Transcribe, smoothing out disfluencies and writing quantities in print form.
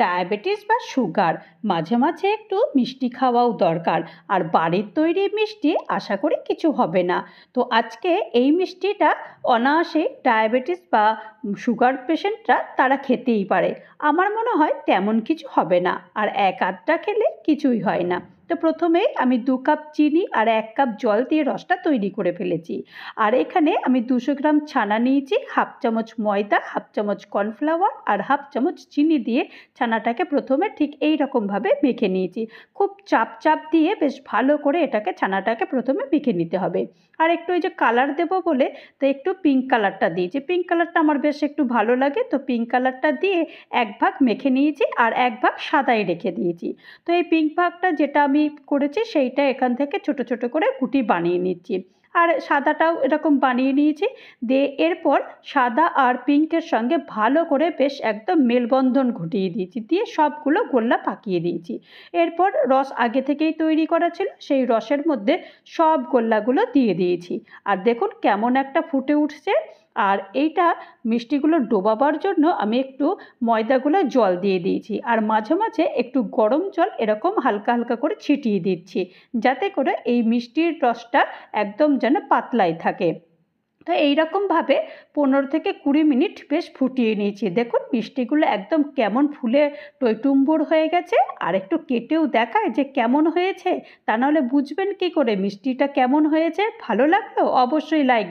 Diabetes বা sugar মাঝে মাঝে একটু মিষ্টি খাওয়াও দরকার। আর বাড়ির তৈরি মিষ্টি আশা করি কিছু হবে না। তো আজকে এই মিষ্টিটা অনায়াসে ডায়াবেটিস বা সুগার পেশেন্টরা তারা খেতেই পারে। আমার মনে হয় তেমন কিছু হবে না, আর এক আধটা খেলে কিছুই হয় না। তো প্রথমেই আমি 2 কাপ চিনি আর 1 কাপ জল দিয়ে রসটা তৈরি করে ফেলেছি। আর এখানে আমি 200 গ্রাম ছানা নিয়েছি, হাফ চামচ ময়দা, হাফ চামচ কর্নফ্লাওয়ার আর হাফ চামচ চিনি দিয়ে ছানাটাকে প্রথমে ঠিক এই রকমভাবে মেখে নিয়েছি। খুব চাপ চাপ দিয়ে বেশ ভালো করে ছানাটাকে প্রথমে মেখে নিতে হবে। আর একটু ওই যে কালার দেবো বলে তো একটু পিঙ্ক কালারটা দিয়েছি। পিঙ্ক কালারটা আমার বেশ একটু ভালো লাগে, তো পিঙ্ক কালারটা দিয়ে 1 ভাগ মেখে নিয়েছি আর 1 ভাগ সাদাই রেখে দিয়েছি। তো এই পিঙ্ক ভাগটা যেটা আমি করেছি সেইটা এখান থেকে ছোট ছোট করে গুটি বানিয়ে নিচ্ছি। আর সাদাটাও এরকম বানিয়ে নিয়েছি। দিয়ে এরপর সাদা আর পিঙ্কের সঙ্গে ভালো করে বেশ একদম মেলবন্ধন ঘটিয়ে দিয়েছি, দিয়ে সবগুলো গোল্লা পাকিয়ে দিয়েছি। এরপর রস আগে থেকেই তৈরি করা ছিল, সেই রসের মধ্যে সব গোল্লাগুলো দিয়ে দিয়েছি। আর দেখুন কেমন একটা ফুটে উঠছে। আর এইটা মিষ্টিগুলো ডোবাবার জন্য আমি একটু ময়দাগুলো জল দিয়ে দিয়েছি, আর মাঝে মাঝে একটু গরম জল এরকম হালকা হালকা করে ছিটিয়ে দিচ্ছি, যাতে করে এই মিষ্টির রসটা একদম যেন পাতলাই থাকে। তো এইরকমভাবে 15 থেকে 20 মিনিট বেশ ফুটিয়ে নিয়েছি। দেখুন মিষ্টিগুলো একদম কেমন ফুলে টইটুম্বুর হয়ে গেছে। আর একটু কেটেও দেখায় যে কেমন হয়েছে, তা নাহলে বুঝবেন কী করে মিষ্টিটা কেমন হয়েছে। ভালো লাগলো? অবশ্যই লাইক